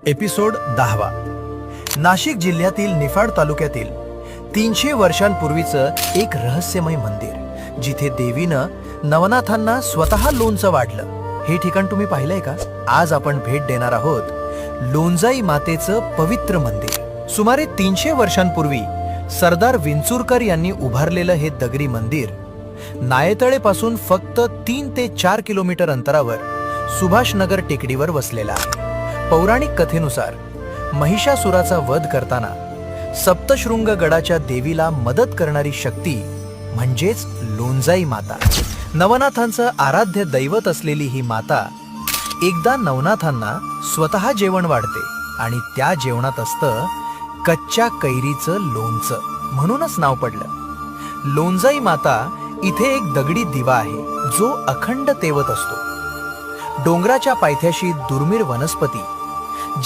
Episode 10वा. Nashik जिल्ह्यातील निफाड तालुक्यातील 300 वर्षांपूर्वीचं एक रहस्यमय मंदिर, जिथे देवीनं नवनाथांना स्वतः लोणचं वाढलं. हे ठिकाण तुम्ही पाहिलंय का? आज आपण भेट देणार आहोत लोणजाई मातेचं पवित्र मंदिर. सुमारे 300 वर्षांपूर्वी सरदार विंचुरकर यांनी उभारलेलं हे दगडी मंदिर नायतळेपासून फक्त 3 ते 4 किलोमीटर अंतरावर सुभाषनगर टेकडीवर वसलेला आहे. पौराणिक कथेनुसार महिषासुराचा वध करताना सप्तशृंग गडाच्या देवीला मदत करणारी शक्ती म्हणजेच लोणजाई माता, नवनाथांचं आराध्य दैवत असलेली ही माता एकदा नवनाथांना स्वतः जेवण वाढते आणि त्या जेवणात असतं कच्च्या कैरीचं लोणचं. म्हणूनच नाव पडलं. लोणजाई माता इथे एक दगडी दिवा आहे जो अखंड तेवत असतो. डोंगराच्या पायथ्याशी दुर्मिळ वनस्पती